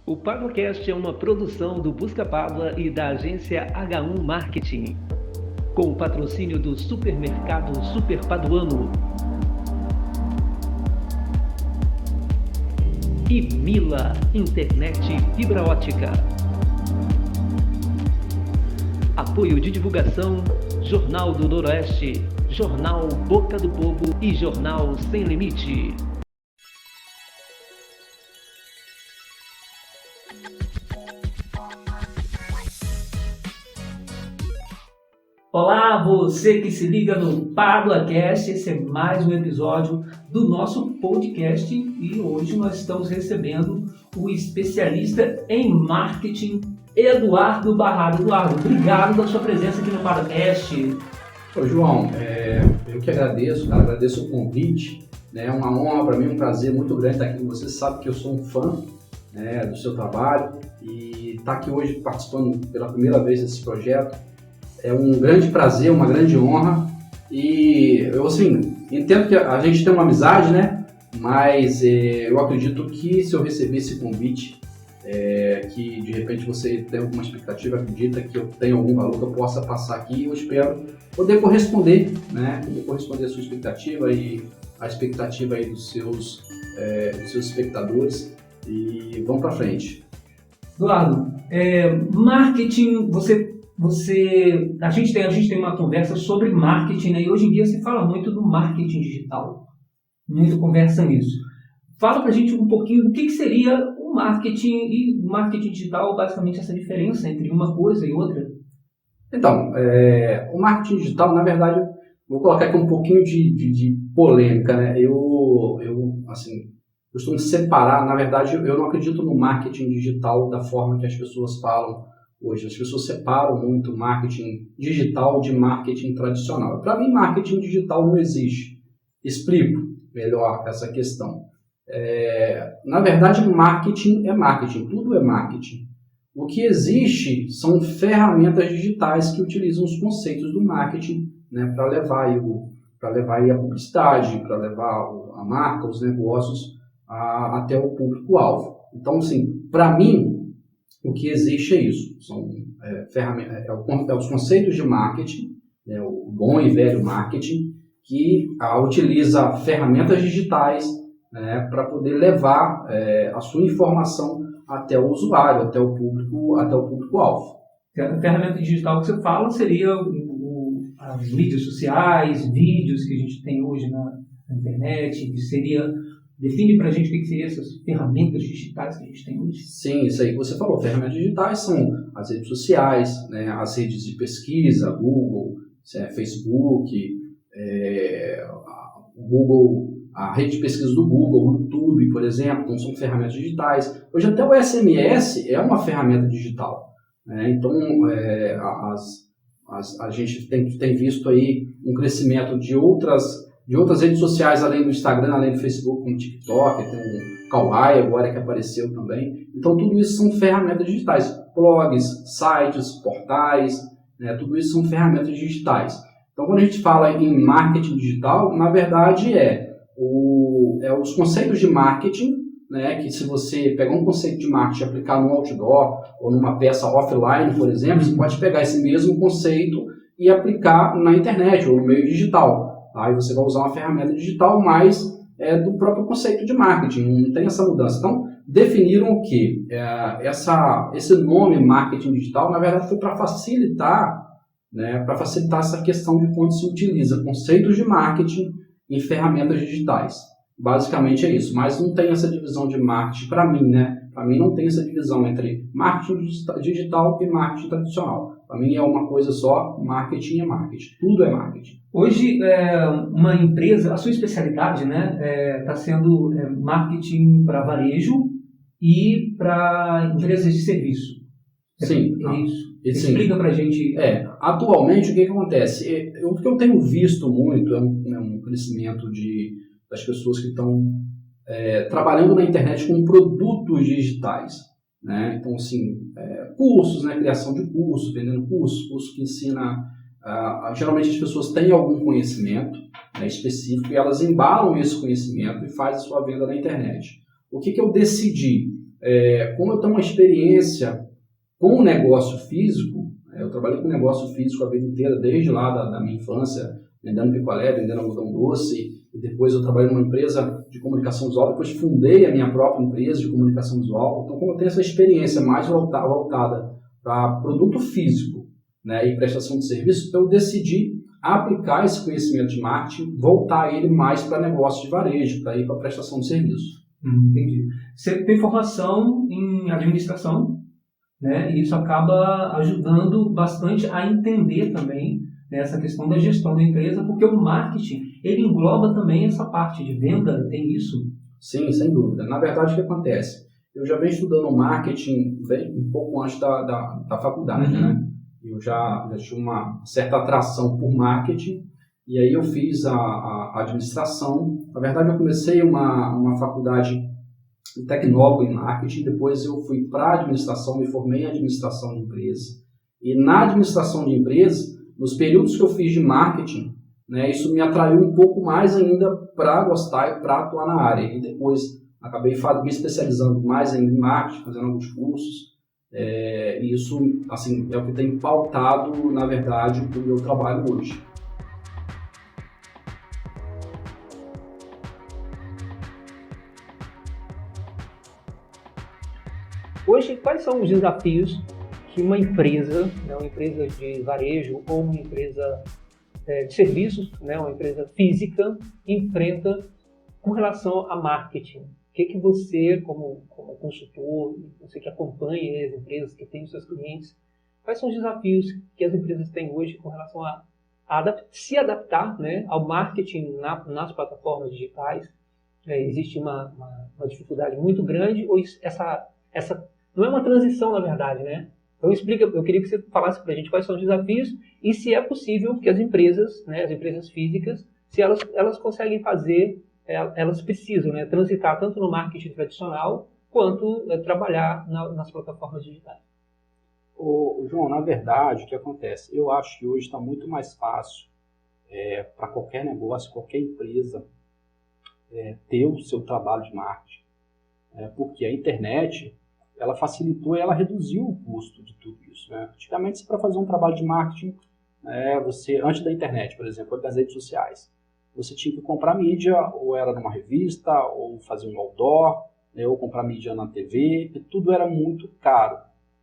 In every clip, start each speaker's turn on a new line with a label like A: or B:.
A: O PagoCast é uma produção do Busca Pagua e da agência H1 Marketing, com o patrocínio do supermercado Super Paduano e Mila Internet Fibra Ótica. Apoio de divulgação: Jornal do Noroeste, Jornal Boca do Povo e Jornal Sem Limite. Olá, você que se liga no PaduaCast, esse é mais um episódio do nosso podcast e hoje nós estamos recebendo o especialista em marketing, Eduardo Barrado. Eduardo, obrigado pela sua presença aqui no PaduaCast.
B: Ô João, eu que agradeço, cara, agradeço o convite, né? É uma honra para mim, um prazer muito grande estar aqui com você. Você sabe que eu sou um fã, né, do seu trabalho e estar aqui hoje participando pela primeira vez desse projeto é um grande prazer, uma grande honra. E eu, assim, entendo que a gente tem uma amizade, né? Mas eu acredito que se eu receber esse convite, que de repente você tem alguma expectativa, acredita que eu tenho algum valor que eu possa passar aqui, eu espero poder corresponder, né? Poder corresponder à sua expectativa e à expectativa aí dos seus espectadores. E vamos para frente.
A: Eduardo, marketing, a gente tem uma conversa sobre marketing, né? E hoje em dia se fala muito do marketing digital, muita conversa nisso. Fala pra gente um pouquinho do que seria o marketing e o marketing digital, basicamente essa diferença entre uma coisa e outra.
B: Então, o marketing digital, na verdade, vou colocar aqui um pouquinho de polêmica, né? Eu costumo separar, na verdade, eu não acredito no marketing digital da forma que as pessoas falam hoje. As pessoas separam muito marketing digital de marketing tradicional. Para mim, marketing digital não existe. Explico melhor essa questão. Na verdade, marketing é marketing, tudo é marketing. O que existe são ferramentas digitais que utilizam os conceitos do marketing, né, para levar aí a publicidade, para levar a marca, os negócios até o público-alvo. Então, assim, para mim, o que existe é isso, são ferramentas, os conceitos de marketing, né, o bom e velho marketing, que utiliza ferramentas digitais, né, para poder levar a sua informação até o usuário, até o público-alvo.
A: A ferramenta digital que você fala seria as mídias sociais, vídeos que a gente tem hoje na internet, define para a gente o que seriam essas ferramentas digitais que a gente tem hoje.
B: Sim, isso aí que você falou. Ferramentas digitais são as redes sociais, né, as redes de pesquisa, Google, Facebook, Google, a rede de pesquisa do Google, o YouTube, por exemplo, então são ferramentas digitais. Hoje até o SMS é uma ferramenta digital, né? Então a gente tem visto aí um crescimento de outras redes sociais, além do Instagram, além do Facebook, como o TikTok, tem o Kawaii agora que apareceu também. Então, tudo isso são ferramentas digitais. Blogs, sites, portais, né, tudo isso são ferramentas digitais. Então, quando a gente fala em marketing digital, na verdade os conceitos de marketing, né, que se você pegar um conceito de marketing e aplicar num outdoor ou numa peça offline, por exemplo, você pode pegar esse mesmo conceito e aplicar na internet ou no meio digital. Aí você vai usar uma ferramenta digital, mas do próprio conceito de marketing, não tem essa mudança. Então, definiram o quê? Esse nome marketing digital, na verdade, foi para facilitar essa questão de quando se utiliza conceitos de marketing em ferramentas digitais. Basicamente é isso, mas não tem essa divisão de marketing para mim, né? Para mim não tem essa divisão entre marketing digital e marketing tradicional. Para mim é uma coisa só, marketing é marketing, tudo é marketing.
A: Hoje, uma empresa, a sua especialidade, né, está sendo marketing para varejo e para empresas de serviço.
B: Sim.
A: Isso. Explica para a gente.
B: Atualmente, o que acontece? O que eu tenho visto muito é um crescimento das pessoas que estão trabalhando na internet com produtos digitais, né? Então, assim, cursos, né? Criação de cursos, vendendo cursos que ensina. Geralmente as pessoas têm algum conhecimento, né, específico e elas embalam esse conhecimento e fazem a sua venda na internet. O que eu decidi? como eu tenho uma experiência com o negócio físico, eu trabalhei com negócio físico a vida inteira, desde lá da minha infância, vendendo picolé, vendendo algodão doce, e depois eu trabalhei numa empresa de comunicação visual, depois fundei a minha própria empresa de comunicação visual. Então, como eu tenho essa experiência mais voltada para produto físico, né, e prestação de serviço, eu decidi aplicar esse conhecimento de marketing, voltar ele mais para negócio de varejo, para ir para prestação de serviço.
A: Entendi. Você tem formação em administração, né? E isso acaba ajudando bastante a entender também, né, essa questão da gestão da empresa, porque o marketing, ele engloba também essa parte de venda, tem isso?
B: Sim, sem dúvida. Na verdade, o que acontece? Eu já venho estudando marketing um pouco antes da faculdade, né? Eu já tinha uma certa atração por marketing, e aí eu fiz a administração. Na verdade, eu comecei uma faculdade, um tecnólogo em marketing, depois eu fui para a administração, me formei em administração de empresas. E na administração de empresas, nos períodos que eu fiz de marketing, né, isso me atraiu um pouco mais ainda para gostar e para atuar na área. E depois acabei me especializando mais ainda em marketing, fazendo alguns cursos. E isso, assim, é o que tem pautado, na verdade, o meu trabalho hoje.
A: Hoje, quais são os desafios que uma empresa, né, uma empresa de varejo ou uma empresa de serviços, né, uma empresa física, enfrenta com relação a marketing? O que você, como consultor, você que acompanha as empresas, que tem os seus clientes, quais são os desafios que as empresas têm hoje com relação a se adaptar, né, ao marketing nas plataformas digitais? Existe uma dificuldade muito grande, ou essa não é uma transição, na verdade, né? Então eu queria que você falasse para a gente quais são os desafios e se é possível que as empresas, né, as empresas físicas, se elas conseguem fazer, elas precisam, né, transitar tanto no marketing tradicional quanto trabalhar nas plataformas digitais.
B: João, na verdade, o que acontece? Eu acho que hoje está muito mais fácil para qualquer negócio, qualquer empresa ter o seu trabalho de marketing, porque a internet ela facilitou e ela reduziu o custo de tudo isso, né? Antigamente, para fazer um trabalho de marketing, você, antes da internet, por exemplo, das redes sociais, você tinha que comprar mídia, ou era numa revista, ou fazer um outdoor, né, ou comprar mídia na TV, e tudo era muito caro.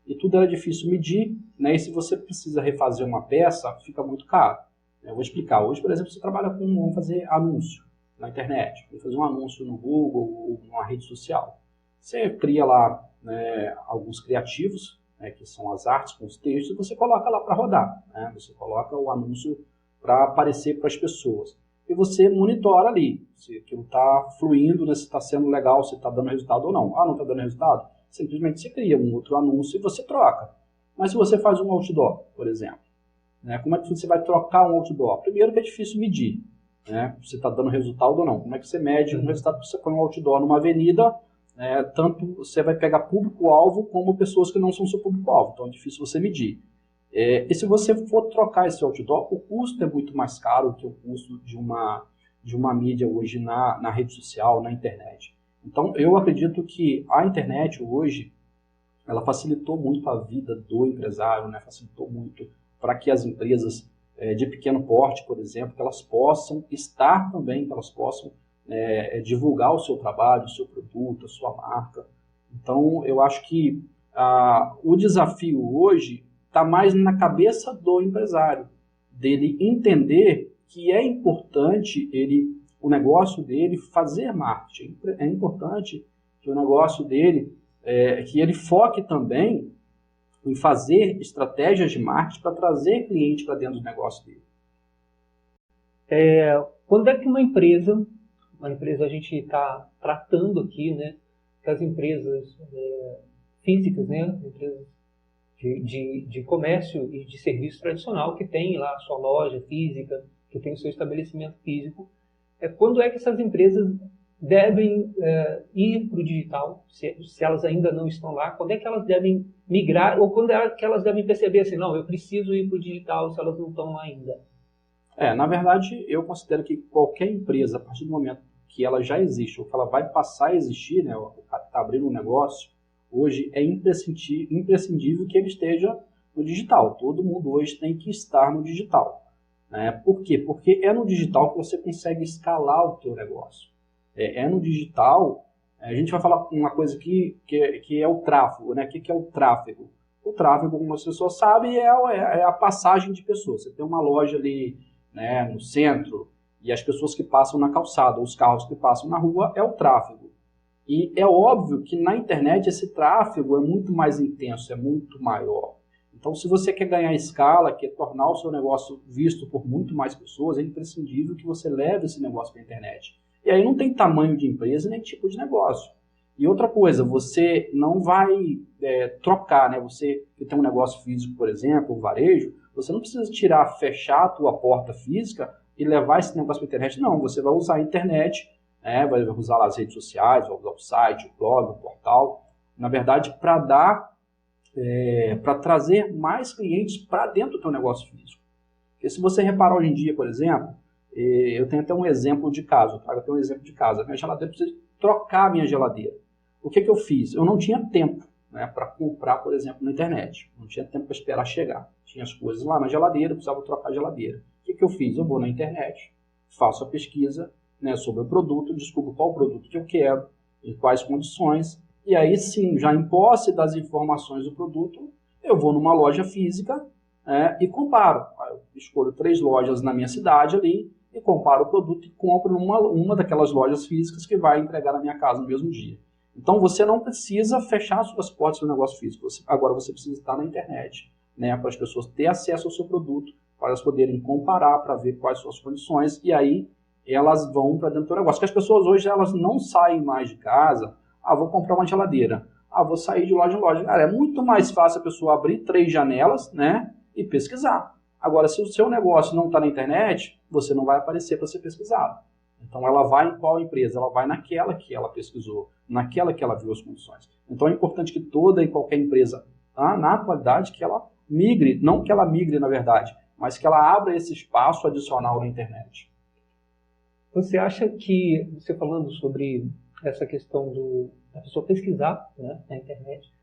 B: E tudo era difícil medir, né? E se você precisa refazer uma peça, fica muito caro. Eu vou explicar. Hoje, por exemplo, você trabalha vamos fazer anúncio na internet, vamos fazer um anúncio no Google ou numa rede social. Você cria lá, né, alguns criativos, né, que são as artes com os textos, e você coloca lá para rodar, né? Você coloca o anúncio para aparecer para as pessoas. E você monitora ali se aquilo está fluindo, né, se está sendo legal, se está dando resultado ou não. Não está dando resultado? Simplesmente você cria um outro anúncio e você troca. Mas se você faz um outdoor, por exemplo, né, como é que você vai trocar um outdoor? Primeiro que é difícil medir, né, se está dando resultado ou não. Como é que você mede um resultado que você põe um outdoor numa avenida? Tanto você vai pegar público-alvo como pessoas que não são seu público-alvo, então é difícil você medir. E se você for trocar esse outdoor, o custo é muito mais caro que o custo de uma mídia hoje na rede social, na internet. Então eu acredito que a internet hoje, ela facilitou muito a vida do empresário, né? Facilitou muito para que as empresas de pequeno porte, por exemplo, que elas possam estar também, que elas possam divulgar o seu trabalho, o seu produto, a sua marca. Então, eu acho que o desafio hoje está mais na cabeça do empresário, dele entender que é importante o negócio dele fazer marketing. É importante que o negócio dele, que ele foque também em fazer estratégias de marketing para trazer cliente para dentro do negócio dele.
A: Quando é que uma empresa a gente está tratando aqui, né, das empresas físicas, né, empresas de comércio e de serviço tradicional, que tem lá a sua loja física, que tem o seu estabelecimento físico. Quando é que essas empresas devem ir para o digital, se elas ainda não estão lá? Quando é que elas devem migrar, ou quando é que elas devem perceber assim, não, eu preciso ir para o digital, se elas não estão lá ainda?
B: Na verdade, eu considero que qualquer empresa, a partir do momento que ela já existe, ou que ela vai passar a existir, né, o cara está abrindo um negócio, hoje é imprescindível que ele esteja no digital. Todo mundo hoje tem que estar no digital. Né? Por quê? Porque é no digital que você consegue escalar o teu negócio. É no digital, a gente vai falar uma coisa que é o tráfego. Né? O que é o tráfego? O tráfego, como as pessoas sabem, é a passagem de pessoas. Você tem uma loja ali, né, no centro, e as pessoas que passam na calçada, os carros que passam na rua, é o tráfego. E é óbvio que na internet esse tráfego é muito mais intenso, é muito maior. Então, se você quer ganhar escala, quer tornar o seu negócio visto por muito mais pessoas, é imprescindível que você leve esse negócio para a internet. E aí não tem tamanho de empresa nem tipo de negócio. E outra coisa, você não vai trocar, né? Você que tem um negócio físico, por exemplo, um varejo, você não precisa fechar a tua porta física e levar esse negócio para a internet. Não, você vai usar a internet, né? Vai usar lá as redes sociais, vai usar o site, o blog, o portal, na verdade, para trazer mais clientes para dentro do teu negócio físico. Porque se você reparar hoje em dia, por exemplo, eu tenho até um exemplo de caso, eu trago até um exemplo de casa. Minha geladeira, precisa trocar a minha geladeira. O que eu fiz? Eu não tinha tempo, né, para comprar, por exemplo, na internet. Não tinha tempo para esperar chegar. Tinha as coisas lá na geladeira, eu precisava trocar a geladeira. O que eu fiz? Eu vou na internet, faço a pesquisa, né, sobre o produto, descubro qual produto que eu quero, em quais condições, e aí sim, já em posse das informações do produto, eu vou numa loja física e comparo. Eu escolho 3 lojas na minha cidade ali, e comparo o produto e compro numa daquelas lojas físicas que vai entregar na minha casa no mesmo dia. Então você não precisa fechar suas portas no negócio físico, agora você precisa estar na internet, né, para as pessoas terem acesso ao seu produto, para elas poderem comparar, para ver quais são as condições, e aí elas vão para dentro do negócio. Porque as pessoas hoje elas não saem mais de casa, vou comprar uma geladeira, vou sair de loja em loja. Cara, é muito mais fácil a pessoa abrir 3 janelas, né, e pesquisar. Agora, se o seu negócio não está na internet, você não vai aparecer para ser pesquisado. Então, ela vai em qual empresa? Ela vai naquela que ela pesquisou, naquela que ela viu as condições. Então, é importante que toda e qualquer empresa, na atualidade, que ela migre, não que ela migre, na verdade, mas que ela abra esse espaço adicional na internet.
A: Você acha que, você falando sobre essa questão da pessoa pesquisar, né, na internet,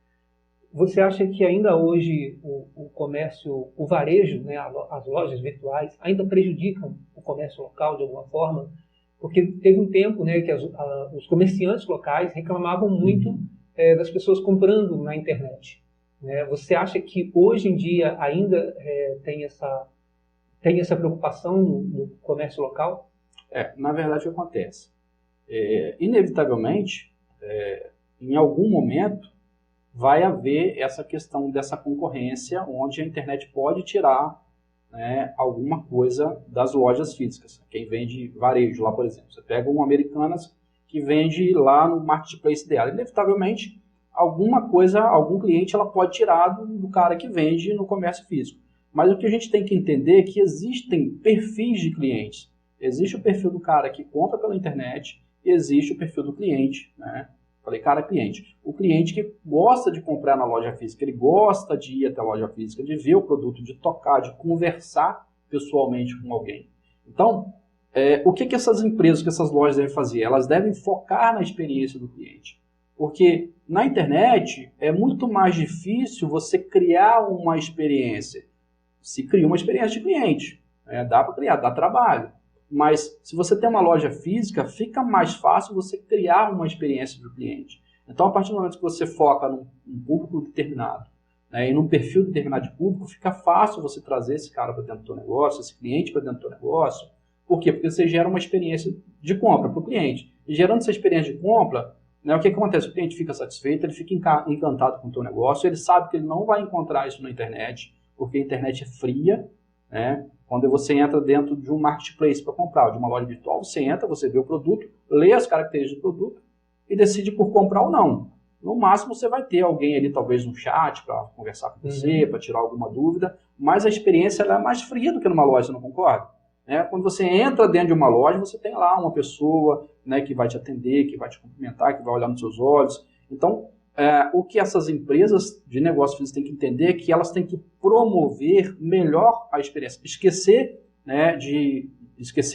A: você acha que ainda hoje o comércio, o varejo, né, as lojas virtuais, ainda prejudicam o comércio local de alguma forma? Porque teve um tempo, né, que os comerciantes locais reclamavam muito das pessoas comprando na internet. Né? Você acha que hoje em dia ainda tem essa preocupação no comércio local?
B: Na verdade, o que acontece? Inevitavelmente, em algum momento, vai haver essa questão dessa concorrência, onde a internet pode tirar, né, alguma coisa das lojas físicas. Quem vende varejo lá, por exemplo. Você pega uma Americanas que vende lá no marketplace dela. Inevitavelmente, alguma coisa, algum cliente ela pode tirar do cara que vende no comércio físico. Mas o que a gente tem que entender é que existem perfis de clientes. Existe o perfil do cara que compra pela internet e existe o perfil do cliente, né? Falei, cara, cliente. O cliente que gosta de comprar na loja física, ele gosta de ir até a loja física, de ver o produto, de tocar, de conversar pessoalmente com alguém. Então, o que essas empresas, que essas lojas devem fazer? Elas devem focar na experiência do cliente. Porque na internet é muito mais difícil você criar uma experiência. Se cria uma experiência de cliente, dá para criar, dá trabalho. Mas se você tem uma loja física, fica mais fácil você criar uma experiência do cliente. Então, a partir do momento que você foca num público determinado, né, e num perfil determinado de público, fica fácil você trazer esse cara para dentro do teu negócio, esse cliente para dentro do teu negócio. Por quê? Porque você gera uma experiência de compra para o cliente. E gerando essa experiência de compra, né, o que acontece? O cliente fica satisfeito, ele fica encantado com o teu negócio, ele sabe que ele não vai encontrar isso na internet, porque a internet é fria, né? Quando você entra dentro de um marketplace para comprar, de uma loja virtual, você entra, você vê o produto, lê as características do produto e decide por comprar ou não. No máximo você vai ter alguém ali, talvez um chat, para conversar com você, para tirar alguma dúvida, mas a experiência ela é mais fria do que numa loja, você não concorda? Quando você entra dentro de uma loja, você tem lá uma pessoa, né, que vai te atender, que vai te cumprimentar, que vai olhar nos seus olhos. Então, o que essas empresas de negócio físico têm que entender é que elas têm que promover melhor a experiência. Esquecer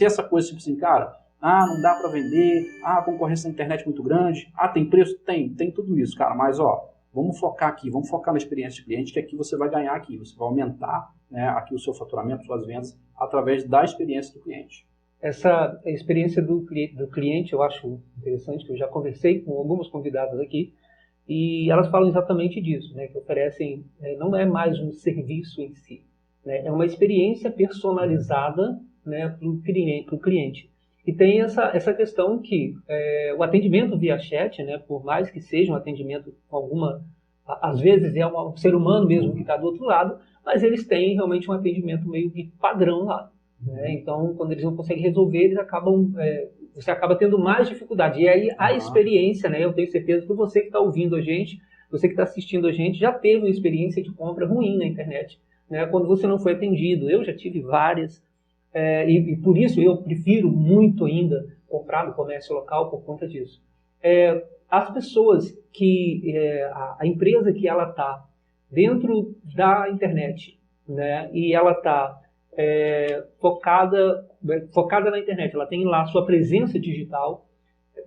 B: essa coisa tipo assim, cara, não dá para vender, a concorrência na internet é muito grande, tem preço? Tem tudo isso, cara, mas vamos focar aqui, vamos focar na experiência de cliente, que aqui você vai ganhar aqui, você vai aumentar, né, aqui o seu faturamento, suas vendas, através da experiência do cliente.
A: Essa experiência do cliente eu acho interessante, que eu já conversei com algumas convidadas aqui, e elas falam exatamente disso, né, que oferecem, não é mais um serviço em si, né, é uma experiência personalizada, né, para o cliente. E tem essa questão que o atendimento via chat, né, por mais que seja um atendimento com às vezes é um ser humano mesmo que está do outro lado, mas eles têm realmente um atendimento meio que padrão lá. Né? Então, quando eles não conseguem resolver, você acaba tendo mais dificuldade. E aí a experiência, né, eu tenho certeza que você que está ouvindo a gente, você que está assistindo a gente, já teve uma experiência de compra ruim na internet, né, quando você não foi atendido. Eu já tive várias. E por isso eu prefiro muito ainda comprar no comércio local por conta disso. As pessoas que, a empresa que ela está dentro da internet, né, e ela está focada na internet, ela tem lá sua presença digital,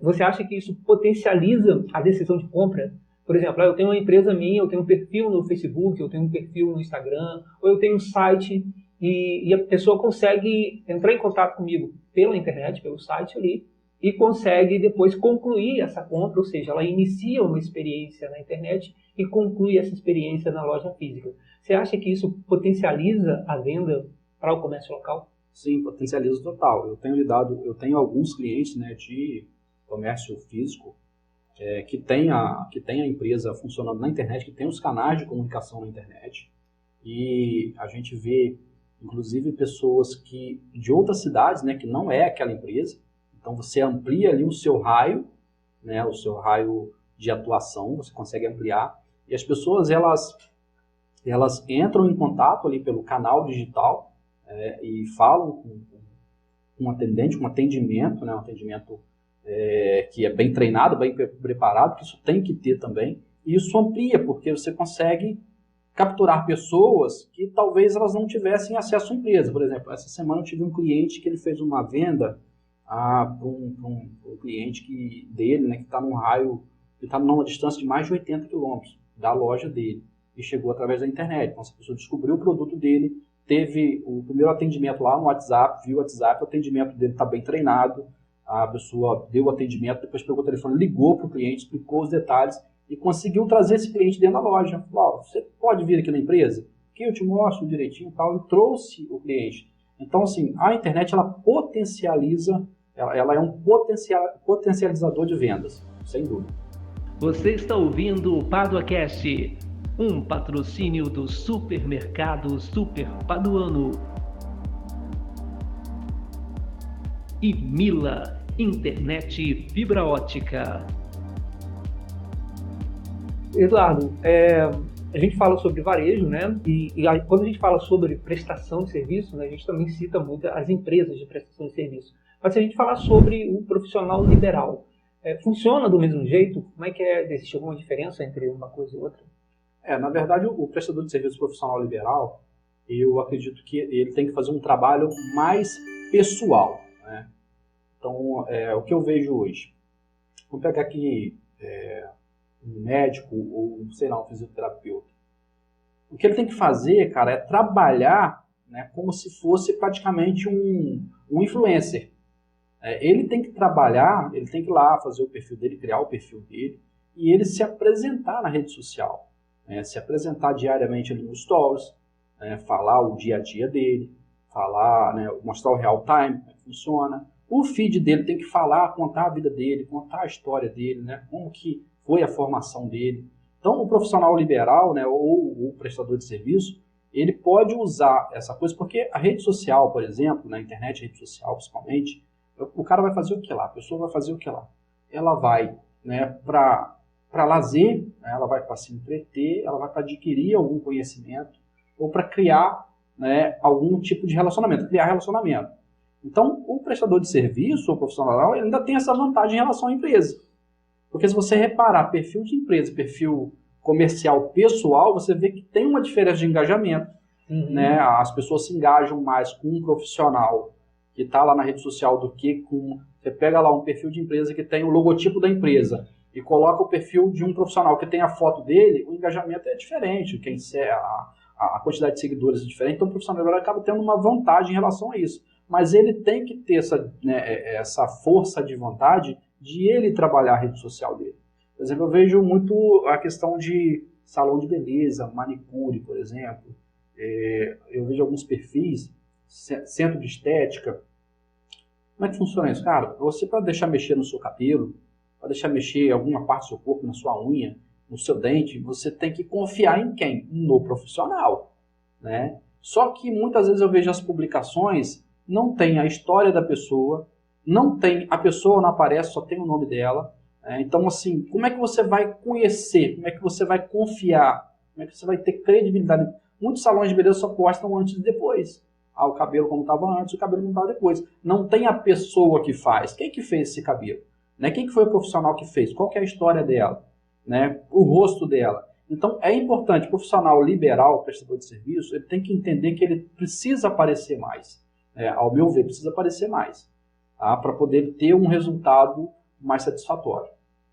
A: você acha que isso potencializa a decisão de compra? Por exemplo, eu tenho uma empresa minha, eu tenho um perfil no Facebook, eu tenho um perfil no Instagram, ou eu tenho um site, e a pessoa consegue entrar em contato comigo pela internet, pelo site ali, e consegue depois concluir essa compra, ou seja, ela inicia uma experiência na internet e conclui essa experiência na loja física. Você acha que isso potencializa a venda para o comércio local?
B: Sim, potencializa total. Eu tenho alguns clientes, né, de comércio físico que tem a empresa funcionando na internet, que tem os canais de comunicação na internet, e a gente vê inclusive pessoas de outras cidades, né, que não é aquela empresa. Então você amplia ali o seu raio, né, o seu raio de atuação, você consegue ampliar. E as pessoas elas entram em contato ali pelo canal digital e falam com um atendente, um atendimento, né, um atendimento que é bem treinado, bem preparado, que isso tem que ter também. E isso amplia, porque você consegue capturar pessoas que talvez elas não tivessem acesso à empresa. Por exemplo, essa semana eu tive um cliente que ele fez uma venda para um cliente dele, né, que está num raio, que está numa distância de mais de 80 quilômetros da loja dele, e chegou através da internet. Então, essa pessoa descobriu o produto dele, teve o primeiro atendimento lá no WhatsApp, viu o WhatsApp, o atendimento dele está bem treinado, a pessoa deu o atendimento, depois pegou o telefone, ligou para o cliente, explicou os detalhes, e conseguiu trazer esse cliente dentro da loja. Falou, você pode vir aqui na empresa? Que eu te mostro direitinho e tal. E trouxe o cliente. Então, assim, a internet, ela potencializa, ela é um potencializador de vendas, sem dúvida.
C: Você está ouvindo o PaduaCast, um patrocínio do supermercado Super Paduano. E Mila, internet fibra ótica.
A: Eduardo, a gente fala sobre varejo, né? E quando a gente fala sobre prestação de serviço, né, a gente também cita muito as empresas de prestação de serviço. Mas se a gente falar sobre o profissional liberal, funciona do mesmo jeito? Como é que existe alguma diferença entre uma coisa e outra?
B: Na verdade, o prestador de serviço profissional liberal, eu acredito que ele tem que fazer um trabalho mais pessoal, né? Então, o que eu vejo hoje, vamos pegar aqui um médico ou, sei lá, um fisioterapeuta. O que ele tem que fazer, cara, é trabalhar, né, como se fosse praticamente um influencer. Ele tem que trabalhar, ele tem que ir lá fazer o perfil dele, criar o perfil dele, e ele se apresentar na rede social, né, se apresentar diariamente ali no Stories, falar o dia a dia dele, falar, né, mostrar o real time, como funciona. O feed dele tem que falar, contar a vida dele, contar a história dele, né, como que foi a formação dele. Então, o profissional liberal, né, ou o prestador de serviço, ele pode usar essa coisa, porque a rede social, por exemplo, na internet, rede social principalmente, o cara vai fazer o que lá? A pessoa vai fazer o que lá? Ela vai, né, para lazer, né, ela vai para se entreter, ela vai para adquirir algum conhecimento, ou para criar, né, algum tipo de relacionamento, criar relacionamento. Então, o prestador de serviço, o profissional, ele ainda tem essa vantagem em relação à empresa. Porque se você reparar perfil de empresa, perfil comercial pessoal, você vê que tem uma diferença de engajamento. Né? As pessoas se engajam mais com um profissional que está lá na rede social do que com... Você pega lá um perfil de empresa que tem o logotipo da empresa e coloca o perfil de um profissional que tem a foto dele, o engajamento é diferente, a quantidade de seguidores é diferente, então o profissional liberal acaba tendo uma vantagem em relação a isso. Mas ele tem que ter essa força de vontade de ele trabalhar a rede social dele. Por exemplo, eu vejo muito a questão de salão de beleza, manicure, por exemplo. Eu vejo alguns perfis, centro de estética. Como é que funciona isso? Cara, você para deixar mexer no seu cabelo, para deixar mexer alguma parte do seu corpo, na sua unha, no seu dente, você tem que confiar em quem? No profissional, né? Só que muitas vezes eu vejo as publicações, não tem a história da pessoa, a pessoa não aparece, só tem o nome dela. Então, assim, como é que você vai conhecer? Como é que você vai confiar? Como é que você vai ter credibilidade? Muitos salões de beleza só postam antes e depois. O cabelo como estava antes, o cabelo como estava depois. Não tem a pessoa que faz. Quem que fez esse cabelo? Né? Quem que foi o profissional que fez? Qual que é a história dela? Né? O rosto dela. Então, é importante, o profissional liberal, prestador de serviço, ele tem que entender que ele precisa aparecer mais. Ao meu ver, precisa aparecer mais. Tá? Para poder ter um resultado mais satisfatório.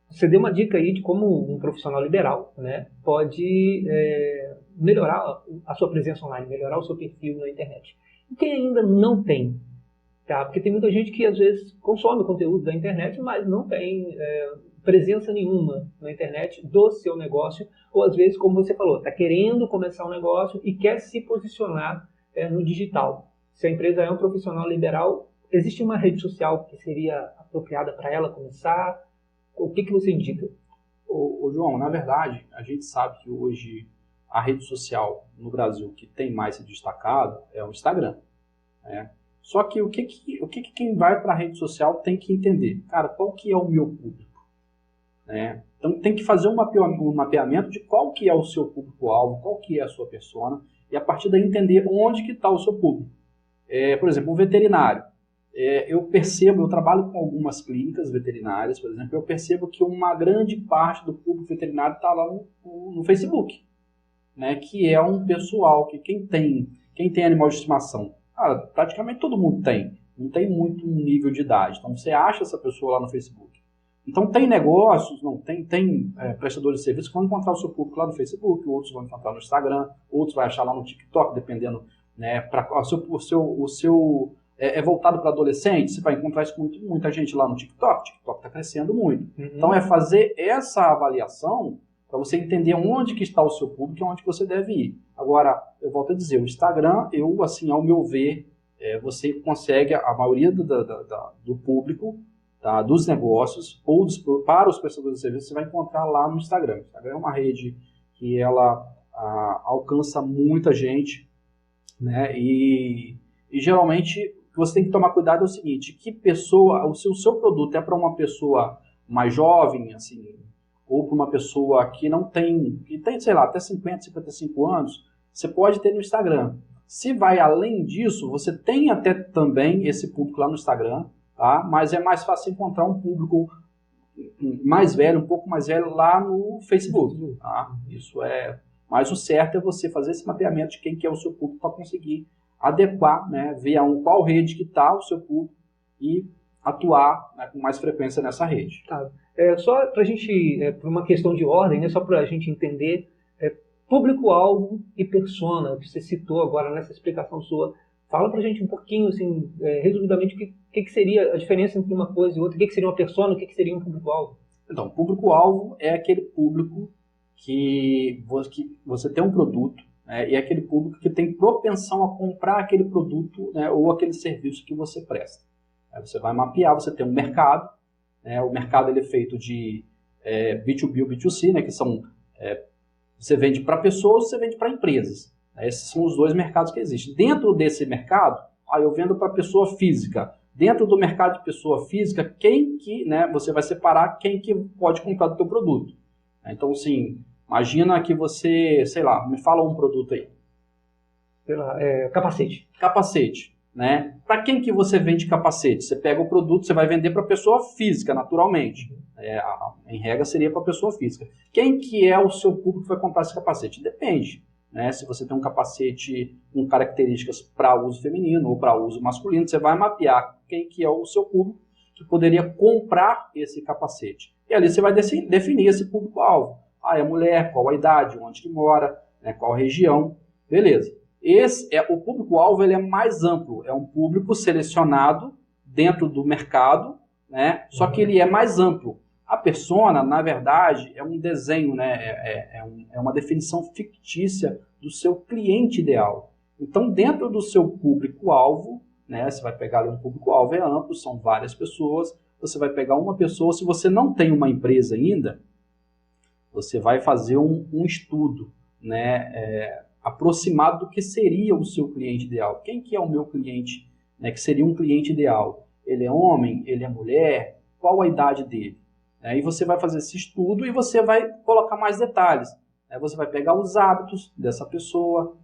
D: Você deu uma dica aí de como um profissional liberal, né, pode melhorar a sua presença online, melhorar o seu perfil na internet. E quem ainda não tem, tá? Porque tem muita gente que às vezes consome o conteúdo da internet, mas não tem presença nenhuma na internet do seu negócio, ou às vezes, como você falou, está querendo começar um negócio e quer se posicionar no digital. Se a empresa é um profissional liberal, existe uma rede social que seria apropriada para ela começar? O que você indica?
B: Ô, João, na verdade, a gente sabe que hoje a rede social no Brasil que tem mais se destacado é o Instagram. Né? Só que o que quem vai para a rede social tem que entender? Cara, qual que é o meu público? Né? Então tem que fazer um mapeamento de qual que é o seu público-alvo, qual que é a sua persona, e a partir daí entender onde que está o seu público. Por exemplo, um veterinário. Eu trabalho com algumas clínicas veterinárias, por exemplo, eu percebo que uma grande parte do público veterinário está lá no Facebook, né, que é um pessoal que quem tem animal de estimação, praticamente todo mundo tem, não tem muito nível de idade, então você acha essa pessoa lá no Facebook. Então tem negócios, tem prestadores de serviços que vão encontrar o seu público lá no Facebook, outros vão encontrar no Instagram, outros vai achar lá no TikTok, dependendo, né, o seu é voltado para adolescentes, você vai encontrar isso com muita gente lá no TikTok. O TikTok está crescendo muito. Uhum. Então é fazer essa avaliação para você entender onde que está o seu público e onde que você deve ir. Agora, eu volto a dizer, o Instagram, ao meu ver, você consegue a maioria do público, tá, dos negócios ou para os prestadores de serviço, você vai encontrar lá no Instagram. O Instagram é uma rede que ela alcança muita gente, né, e geralmente o que você tem que tomar cuidado é o seguinte, que pessoa, se o seu produto é para uma pessoa mais jovem, assim, ou para uma pessoa que tem, sei lá, até 50, 55 anos, você pode ter no Instagram. Se vai além disso, você tem até também esse público lá no Instagram, tá? Mas é mais fácil encontrar um público mais velho, um pouco mais velho lá no Facebook, tá? Isso mas o certo é você fazer esse mapeamento de quem que é o seu público para conseguir adequar, né, ver qual rede que está o seu público e atuar, né, com mais frequência nessa rede.
D: Tá. Só para a gente, por uma questão de ordem, né, só para a gente entender, público-alvo e persona, que você citou agora nessa explicação sua, fala para a gente um pouquinho, assim, resumidamente, o que seria a diferença entre uma coisa e outra, o que seria uma persona, o que seria um público-alvo?
B: Então, público-alvo é aquele público que você tem um produto, e é aquele público que tem propensão a comprar aquele produto, né, ou aquele serviço que você presta. Você vai mapear, você tem um mercado, né, o mercado ele é feito de B2B ou B2C, né, que são, você vende para pessoas, você vende para empresas. Esses são os dois mercados que existem. Dentro desse mercado, eu vendo para pessoa física. Dentro do mercado de pessoa física, você vai separar quem que pode comprar do teu produto. Então, assim, imagina que você, sei lá, me fala um produto aí.
D: Sei lá, capacete.
B: Capacete, né? Para quem que você vende capacete? Você pega o produto, você vai vender para pessoa física, naturalmente. Em regra, seria para pessoa física. Quem que é o seu público que vai comprar esse capacete? Depende. Né? Se você tem um capacete com características para uso feminino ou para uso masculino, você vai mapear quem que é o seu público que poderia comprar esse capacete. E ali você vai definir esse público-alvo. É mulher, qual a idade, onde que mora, né, qual a região, beleza. O público-alvo ele é mais amplo, é um público selecionado dentro do mercado, né, só que ele é mais amplo. A persona, na verdade, é um desenho, né, é uma definição fictícia do seu cliente ideal. Então, dentro do seu público-alvo, né, você vai pegar ali um público-alvo, é amplo, são várias pessoas, você vai pegar uma pessoa, se você não tem uma empresa ainda, você vai fazer um estudo, né, aproximado do que seria o seu cliente ideal. Quem que é o meu cliente, né, que seria um cliente ideal? Ele é homem? Ele é mulher? Qual a idade dele? Aí você vai fazer esse estudo e você vai colocar mais detalhes. Você vai pegar os hábitos dessa pessoa,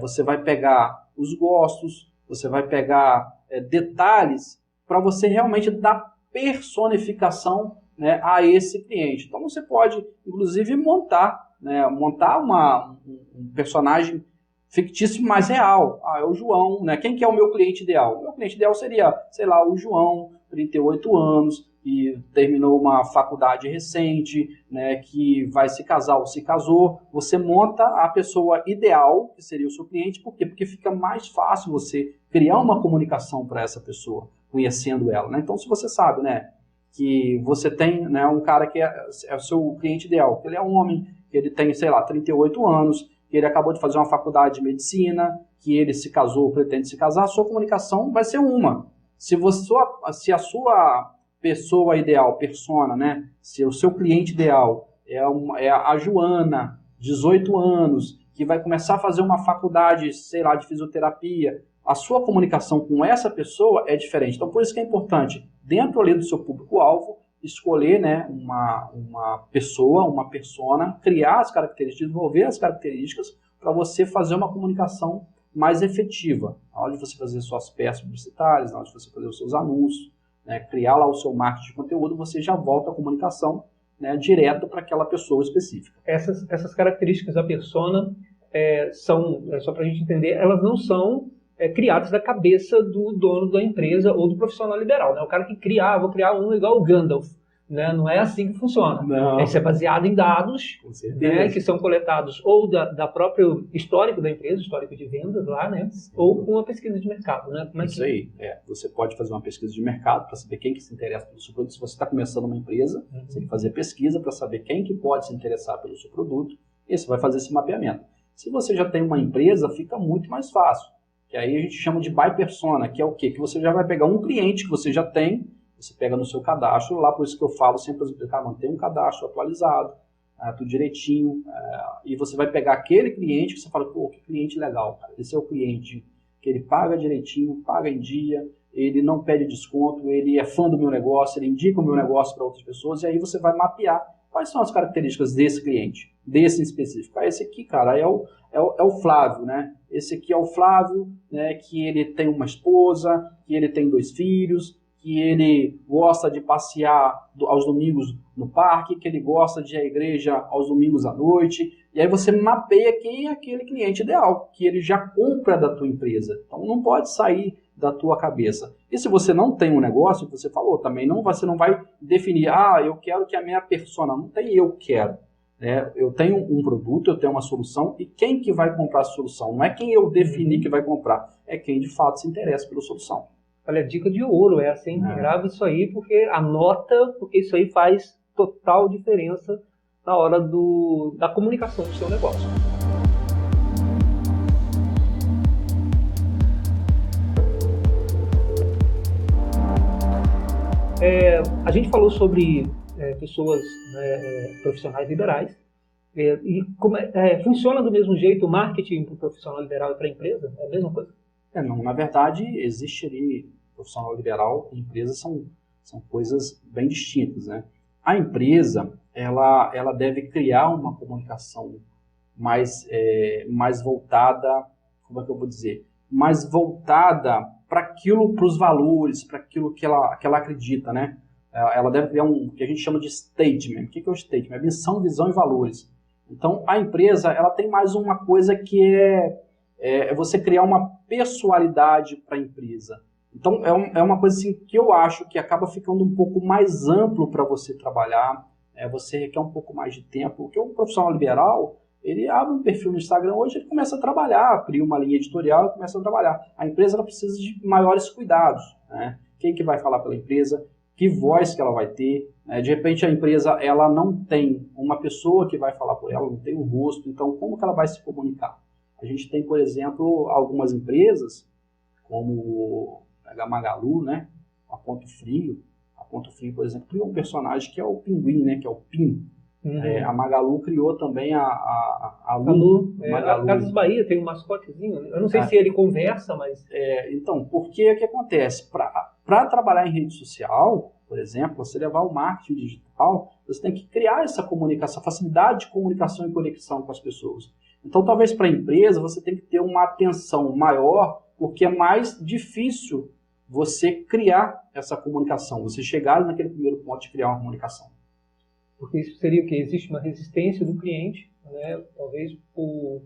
B: você vai pegar os gostos, você vai pegar detalhes para você realmente dar personificação, né, a esse cliente. Então você pode, inclusive, montar um personagem fictício mais real. É o João, né? Quem que é o meu cliente ideal? O meu cliente ideal seria, sei lá, o João, 38 anos, que terminou uma faculdade recente, né, que vai se casar ou se casou. Você monta a pessoa ideal, que seria o seu cliente, por quê? Porque fica mais fácil você criar uma comunicação para essa pessoa, conhecendo ela, né? Então, se você sabe, né, que você tem, né, um cara que é o seu cliente ideal, que ele é um homem, que ele tem, sei lá, 38 anos, que ele acabou de fazer uma faculdade de medicina, que ele se casou, pretende se casar, a sua comunicação vai ser uma. Se a sua pessoa ideal, persona, né, se o seu cliente ideal é a Joana, 18 anos, que vai começar a fazer uma faculdade, sei lá, de fisioterapia, a sua comunicação com essa pessoa é diferente. Então, por isso que é importante, dentro ali do seu público-alvo, escolher, né, uma pessoa, uma persona, criar as características, desenvolver as características para você fazer uma comunicação mais efetiva. Na hora de você fazer suas peças publicitárias, na hora de você fazer os seus anúncios, né, criar lá o seu marketing de conteúdo, você já volta a comunicação, né, direto para aquela pessoa específica.
D: Essas características da persona são, só para a gente entender, elas não são criadas da cabeça do dono da empresa ou do profissional liberal, né? O cara que cria, vou criar um igual o Gandalf, né? Não é assim que funciona.
B: Não.
D: Isso é baseado em dados, né, que são coletados ou da próprio histórico da empresa, histórico de vendas lá, né? Ou com uma pesquisa de mercado, né? Como
B: Isso aí. Você pode fazer uma pesquisa de mercado para saber quem que se interessa pelo seu produto. Se você está começando uma empresa, você tem que fazer pesquisa para saber quem que pode se interessar pelo seu produto e você vai fazer esse mapeamento. Se você já tem uma empresa, fica muito mais fácil. Que aí a gente chama de by persona, que é o quê? Que você já vai pegar um cliente que você já tem, você pega no seu cadastro, lá por isso que eu falo sempre para explicar, manter um cadastro atualizado, tudo direitinho, e você vai pegar aquele cliente que você fala, pô, que cliente legal, cara. Esse é o cliente que ele paga direitinho, paga em dia, ele não pede desconto, ele é fã do meu negócio, ele indica o meu negócio para outras pessoas, e aí você vai mapear quais são as características desse cliente, desse em específico. Esse aqui, cara, é o Flávio, né? Esse aqui é o Flávio, né, que ele tem uma esposa, que ele tem 2 filhos, que ele gosta de passear aos domingos no parque, que ele gosta de ir à igreja aos domingos à noite. E aí você mapeia quem é aquele cliente ideal, que ele já compra da tua empresa. Então não pode sair da tua cabeça. E se você não tem um negócio, você falou também, você não vai definir, eu quero que a minha persona, não tem eu quero. Eu tenho um produto, eu tenho uma solução, e quem que vai comprar a solução? Não é quem eu defini que vai comprar, é quem de fato se interessa pela solução.
D: Olha, dica de ouro essa, hein? Grava isso aí, anota, porque isso aí faz total diferença na hora da comunicação do seu negócio. A gente falou sobre pessoas, profissionais liberais, e como funciona do mesmo jeito o marketing para o profissional liberal e para a empresa? É a mesma coisa?
B: Não, na verdade, existe ali profissional liberal e empresa são coisas bem distintas, né? A empresa, ela deve criar uma comunicação mais voltada, como é que eu vou dizer? Mais voltada para os valores, para aquilo que ela acredita, né? Ela deve criar o que a gente chama de statement. O que é o statement? É missão, visão e valores. Então, a empresa, ela tem mais uma coisa que é você criar uma pessoalidade para a empresa. Então, é uma coisa assim, que eu acho que acaba ficando um pouco mais amplo para você trabalhar, você requer um pouco mais de tempo, porque um profissional liberal, ele abre um perfil no Instagram, hoje ele começa a trabalhar, cria uma linha editorial e começa a trabalhar. A empresa ela precisa de maiores cuidados, né? Quem que vai falar pela empresa, que voz que ela vai ter, né? De repente a empresa ela não tem uma pessoa que vai falar por ela, não tem um rosto, então como que ela vai se comunicar? A gente tem, por exemplo, algumas empresas, como a Magalu, né? A Ponto Frio. A Ponto Frio, por exemplo, criou um personagem que é o Pinguim, né? Que é o Pin. A Magalu criou também a Lu.
D: A Casas Bahia tem um mascotezinho. Eu não sei se ele conversa, mas...
B: Então, porque o que acontece? Para trabalhar em rede social, por exemplo, você levar o marketing digital, você tem que criar essa comunicação, facilidade de comunicação e conexão com as pessoas. Então, talvez para a empresa, você tem que ter uma atenção maior, porque é mais difícil você criar essa comunicação, você chegar naquele primeiro ponto de criar uma comunicação.
D: Porque isso seria o quê? Existe uma resistência do cliente, né? Talvez por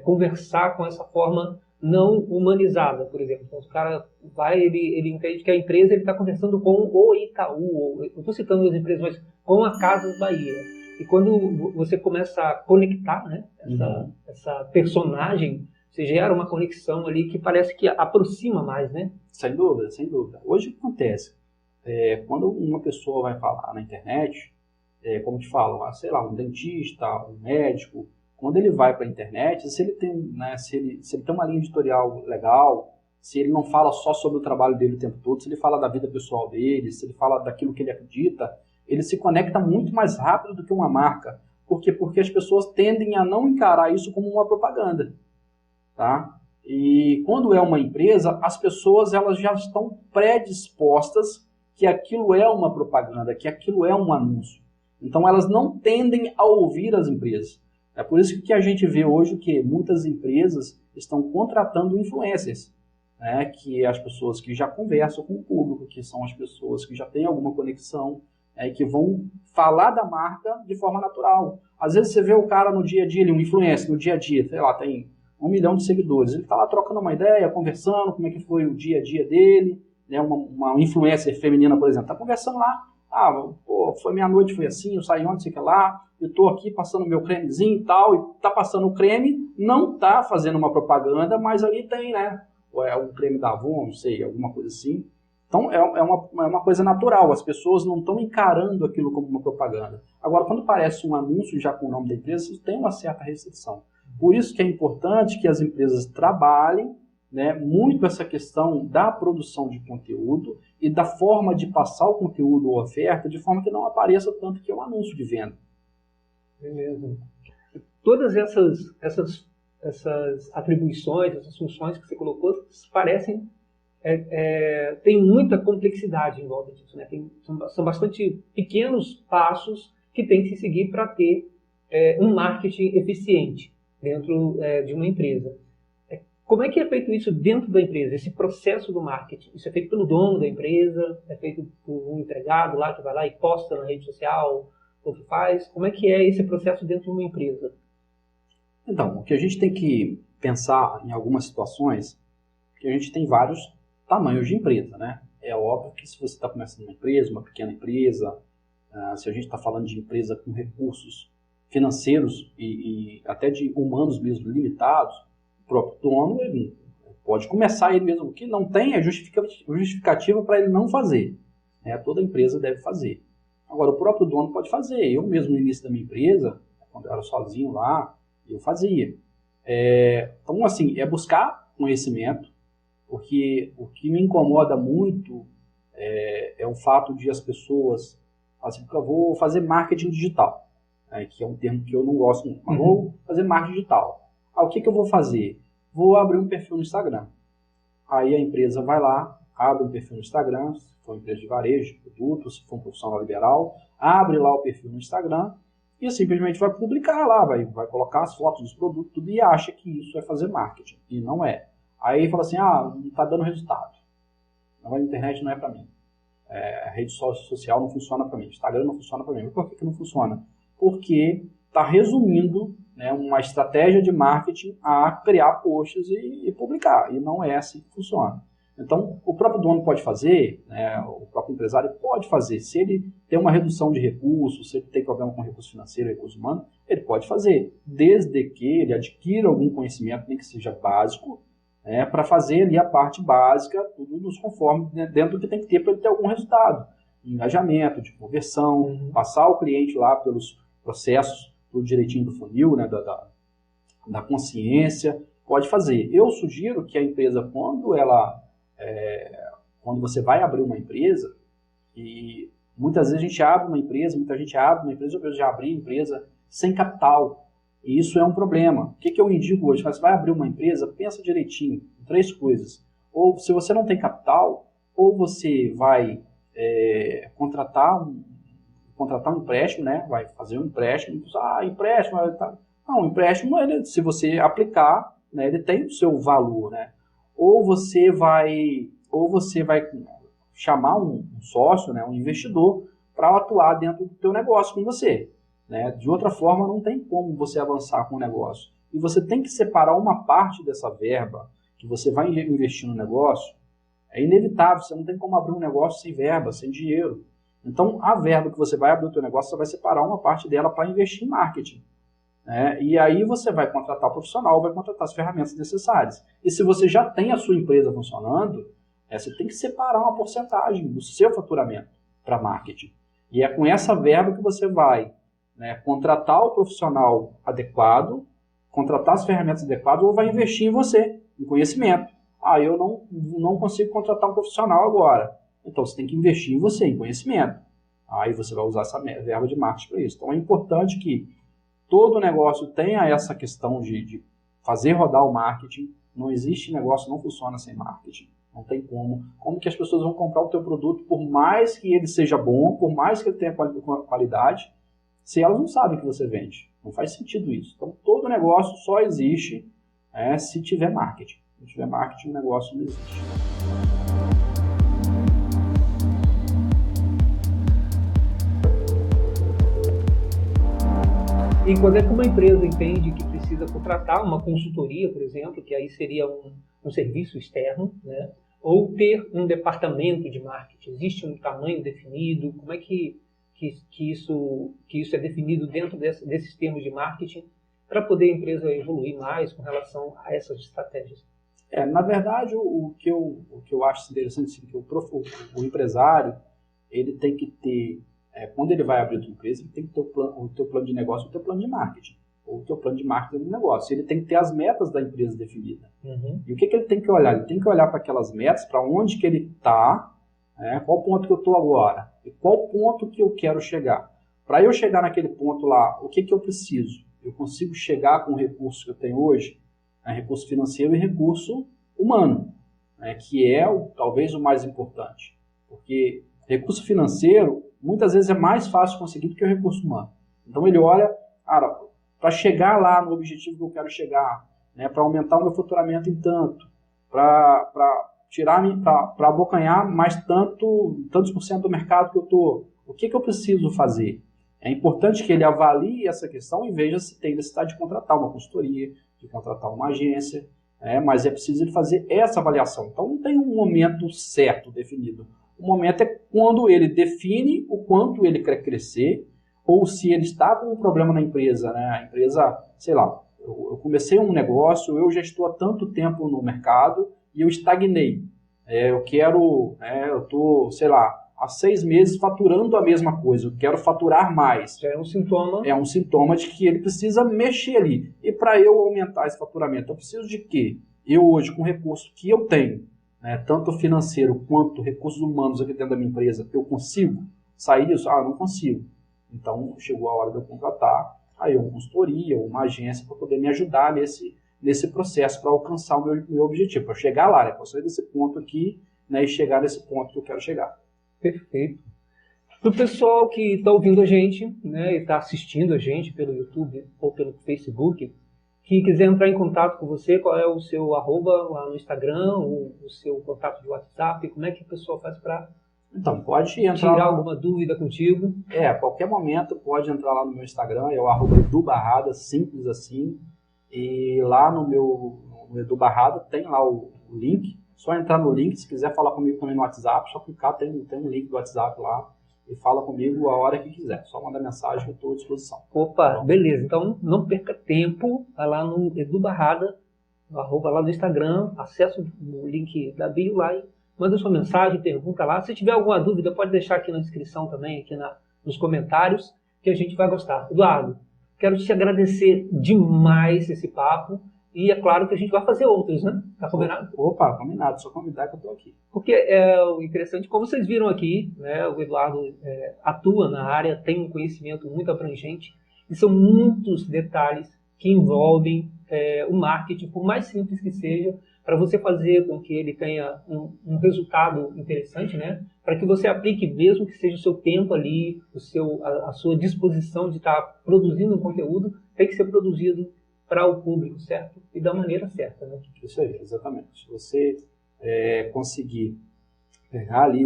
D: conversar com essa forma não humanizada, por exemplo. Então, o cara vai, ele entende que a empresa está conversando com o Itaú, eu estou citando as empresas, mas com a Casas Bahia. E quando você começa a conectar, né, essa personagem, você gera uma conexão ali que parece que aproxima mais, né?
B: Sem dúvida, sem dúvida. Hoje o que acontece? Quando uma pessoa vai falar na internet, como te falo, sei lá, um dentista, um médico, quando ele vai para a internet, se ele tem, né, se ele tem uma linha editorial legal, se ele não fala só sobre o trabalho dele o tempo todo, se ele fala da vida pessoal dele, se ele fala daquilo que ele acredita, ele se conecta muito mais rápido do que uma marca. Por quê? Porque as pessoas tendem a não encarar isso como uma propaganda. Tá? E quando é uma empresa, as pessoas elas já estão predispostas que aquilo é uma propaganda, que aquilo é um anúncio. Então elas não tendem a ouvir as empresas. É por isso que a gente vê hoje que muitas empresas estão contratando influencers, né? Que é as pessoas que já conversam com o público, que são as pessoas que já têm alguma conexão, que vão falar da marca de forma natural. Às vezes você vê o cara no dia a dia, ele é um influencer no dia a dia, sei lá, tem 1 milhão de seguidores. Ele está lá trocando uma ideia, conversando, como é que foi o dia a dia dele, né? Uma influencer feminina, por exemplo, está conversando lá, foi meia-noite, foi assim, eu saí ontem, sei que lá, eu estou aqui passando meu cremezinho e tal, e está passando o creme, não está fazendo uma propaganda, mas ali tem, né, o creme da Avon, não sei, alguma coisa assim. Então é uma coisa natural, as pessoas não estão encarando aquilo como uma propaganda. Agora, quando aparece um anúncio já com o nome da empresa, isso tem uma certa restrição. Por isso que é importante que as empresas trabalhem, né, muito essa questão da produção de conteúdo e da forma de passar o conteúdo ou oferta de forma que não apareça tanto que é um anúncio de venda.
D: Beleza. Todas essas atribuições, essas funções que você colocou, parecem tem muita complexidade em volta disso, né? São bastante pequenos passos que tem que se seguir para ter um marketing eficiente dentro de uma empresa. Como é que é feito isso dentro da empresa, esse processo do marketing? Isso é feito pelo dono da empresa? É feito por um empregado lá que vai lá e posta na rede social? O que faz? Como é que é esse processo dentro de uma empresa?
B: Então, o que a gente tem que pensar em algumas situações, que a gente tem vários tamanhos de empresa, né? É óbvio que se você está começando uma empresa, uma pequena empresa, se a gente está falando de empresa com recursos financeiros e até de humanos mesmo limitados, o próprio dono ele pode começar ele mesmo. O que não tem é justificativa para ele não fazer. Né? Toda empresa deve fazer. Agora, o próprio dono pode fazer. Eu mesmo no início da minha empresa, quando eu era sozinho lá, eu fazia. Então, assim, é buscar conhecimento, porque o que me incomoda muito é o fato de as pessoas, assim, eu vou fazer marketing digital, que é um termo que eu não gosto muito, mas vou fazer marketing digital. O que eu vou fazer? Vou abrir um perfil no Instagram. Aí a empresa vai lá, abre um perfil no Instagram, se for uma empresa de varejo, de produtos, se for um profissional liberal, abre lá o perfil no Instagram e simplesmente vai publicar lá, vai colocar as fotos dos produtos, tudo, e acha que isso é fazer marketing. E não é. Aí fala assim, não está dando resultado. A internet não é para mim. A rede social não funciona para mim. O Instagram não funciona para mim. Mas por que não funciona? Porque está resumindo, né, uma estratégia de marketing a criar posts e publicar. E não é assim que funciona. Então, o próprio dono pode fazer, né, o próprio empresário pode fazer. Se ele tem uma redução de recursos, se ele tem problema com recurso financeiro, recurso humano, ele pode fazer, desde que ele adquira algum conhecimento, nem que seja básico, para fazer ali a parte básica, tudo nos conforme dentro do que tem que ter para ele ter algum resultado. Engajamento, de conversão, passar o cliente lá pelos processos, tudo direitinho do funil, né, da consciência, pode fazer. Eu sugiro que a empresa, quando você vai abrir uma empresa, e muitas vezes a gente abre uma empresa, muita gente abre uma empresa, eu já abri empresa sem capital, e isso é um problema. O que eu indico hoje? Você vai abrir uma empresa, pensa direitinho, em 3 coisas. Ou se você não tem capital, ou você vai contratar um empréstimo, né? Vai fazer um empréstimo, empréstimo, não, empréstimo, se você aplicar, né, ele tem o seu valor, né? Ou você vai chamar um sócio, né, um investidor, para atuar dentro do teu negócio com você, né? De outra forma, não tem como você avançar com o negócio. E você tem que separar uma parte dessa verba que você vai investir no negócio. É inevitável, você não tem como abrir um negócio sem verba, sem dinheiro. Então, a verba que você vai abrir o teu negócio, você vai separar uma parte dela para investir em marketing. E aí você vai contratar o profissional, vai contratar as ferramentas necessárias. E se você já tem a sua empresa funcionando, você tem que separar uma porcentagem do seu faturamento para marketing. E é com essa verba que você vai, né, contratar o profissional adequado, contratar as ferramentas adequadas, ou vai investir em você, em conhecimento. Eu não consigo contratar um profissional agora. Então você tem que investir em você, em conhecimento. Aí você vai usar essa verba de marketing para isso. Então é importante que todo negócio tenha essa questão de fazer rodar o marketing. Não existe negócio, não funciona sem marketing. Não tem como. Como que as pessoas vão comprar o teu produto, por mais que ele seja bom, por mais que ele tenha qualidade, se elas não sabem que você vende? Não faz sentido isso. Então todo negócio só existe se tiver marketing. Se não tiver marketing, o negócio não existe.
D: E quando é que uma empresa entende que precisa contratar uma consultoria, por exemplo, que aí seria um serviço externo, né? Ou ter um departamento de marketing? Existe um tamanho definido? Como é que isso é definido dentro desses termos de marketing para poder a empresa evoluir mais com relação a essas estratégias?
B: Na verdade, o que eu acho interessante é que o empresário ele tem que ter, quando ele vai abrir a sua empresa, ele tem que ter o teu plano de negócio, o teu plano de marketing, ou o teu plano de marketing do negócio. Ele tem que ter as metas da empresa definidas. E o que ele tem que olhar? Ele tem que olhar para aquelas metas, para onde que ele está, qual ponto que eu estou agora, e qual ponto que eu quero chegar. Para eu chegar naquele ponto lá, o que eu preciso? Eu consigo chegar com o recurso que eu tenho hoje? Recurso financeiro e recurso humano, que é talvez o mais importante. Porque recurso financeiro, muitas vezes é mais fácil conseguir do que o recurso humano. Então ele olha, para chegar lá no objetivo que eu quero chegar, para aumentar o meu faturamento em tanto, para abocanhar mais tantos por cento do mercado que eu estou, o que eu preciso fazer? É importante que ele avalie essa questão e veja se tem necessidade de contratar uma consultoria, de contratar uma agência, mas é preciso ele fazer essa avaliação. Então não tem um momento certo definido. O momento é quando ele define o quanto ele quer crescer, ou se ele está com um problema na empresa, a empresa, sei lá, eu comecei um negócio, eu já estou há tanto tempo no mercado e eu estagnei. Eu estou, sei lá, há 6 meses faturando a mesma coisa, eu quero faturar mais.
D: Já é um sintoma.
B: É um sintoma de que ele precisa mexer ali. E para eu aumentar esse faturamento, eu preciso de quê? Eu hoje, com o recurso que eu tenho, tanto financeiro quanto recursos humanos aqui dentro da minha empresa, eu consigo sair disso? Eu não consigo. Então, chegou a hora de eu contratar aí uma consultoria, uma agência para poder me ajudar nesse processo para alcançar o meu objetivo, para chegar lá, para sair desse ponto aqui e chegar nesse ponto que eu quero chegar.
D: Perfeito. Para o pessoal que está ouvindo a gente, e está assistindo a gente pelo YouTube ou pelo Facebook, que quiser entrar em contato com você, qual é o seu arroba lá no Instagram, o seu contato de WhatsApp, como é que a pessoa faz para
B: pode entrar
D: tirar alguma dúvida contigo?
B: A qualquer momento pode entrar lá no meu Instagram, é o @edubarrada, simples assim, e lá no meu Edu Barrada tem lá o link, só entrar no link. Se quiser falar comigo também no WhatsApp, só clicar, tem um link do WhatsApp lá e fala comigo a hora que quiser. Só mandar mensagem que eu estou à disposição.
D: Opa, beleza. Então não perca tempo, vai lá no Edu Barrada, @ lá no Instagram, acessa o link da bio lá e manda sua mensagem, pergunta lá. Se tiver alguma dúvida, pode deixar aqui na descrição também, aqui nos comentários, que a gente vai gostar. Eduardo, quero te agradecer demais esse papo. E é claro que a gente vai fazer outros, né? Tá combinado?
B: Opa, combinado. Só convidar que eu estou aqui.
D: Porque é o interessante, como vocês viram aqui, né, o Eduardo atua na área, tem um conhecimento muito abrangente, e são muitos detalhes que envolvem o marketing, por mais simples que seja, para você fazer com que ele tenha um resultado interessante, né? Para que você aplique, mesmo que seja o seu tempo ali, a sua disposição de estar produzindo um conteúdo, tem que ser produzido para o público, certo? E da maneira certa, né?
B: Isso aí, exatamente. Se você conseguir pegar ali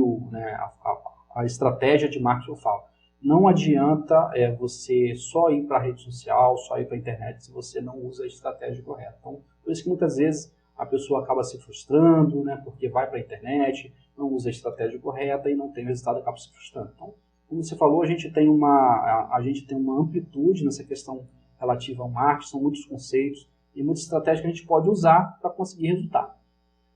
B: a estratégia de marketing, eu falo, não adianta você só ir para a rede social, só ir para a internet, se você não usa a estratégia correta. Então, por isso que muitas vezes a pessoa acaba se frustrando, né? Porque vai para a internet, não usa a estratégia correta e não tem resultado, acaba se frustrando. Então, como você falou, a gente tem uma amplitude nessa questão relativa ao marketing, são muitos conceitos e muitas estratégias que a gente pode usar para conseguir resultado.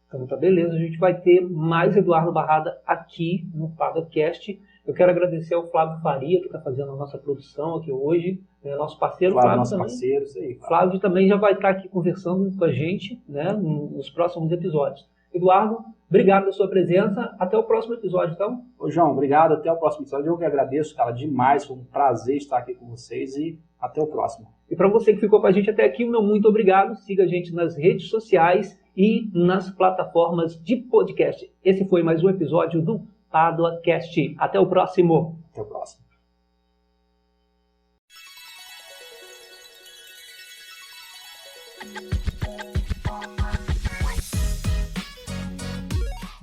D: Então tá beleza, a gente vai ter mais Eduardo Barrada aqui no PadoCast. Eu quero agradecer ao Flávio Faria, que está fazendo a nossa produção aqui hoje, né, nosso parceiro.
B: Flávio,
D: Flávio
B: nosso
D: também.
B: parceiro, isso aí.
D: Flávio também já vai estar aqui conversando com a gente, né, nos próximos episódios. Eduardo, obrigado pela sua presença. Até o próximo episódio, então.
B: Ô, João, obrigado. Até o próximo episódio. Eu que agradeço, cara, demais. Foi um prazer estar aqui com vocês e até o próximo.
D: E para você que ficou com a gente até aqui, o meu muito obrigado. Siga a gente nas redes sociais e nas plataformas de podcast. Esse foi mais um episódio do PadoCast. Até o próximo.
B: Até o próximo.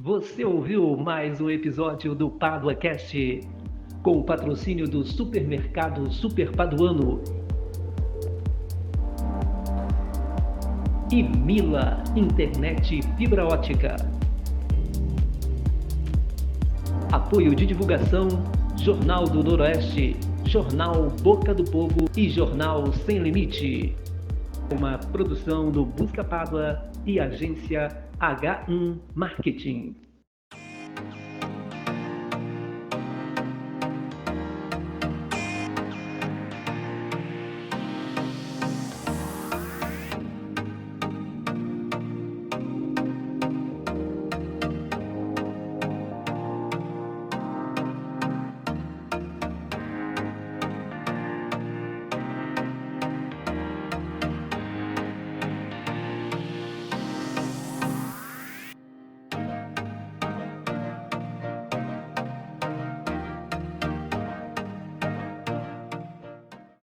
C: Você ouviu mais um episódio do PadoCast, com o patrocínio do supermercado Super Paduano e Mila Internet Fibra Ótica. Apoio de divulgação: Jornal do Noroeste, Jornal Boca do Povo e Jornal Sem Limite. Uma produção do Busca Pádua e agência H1 Marketing.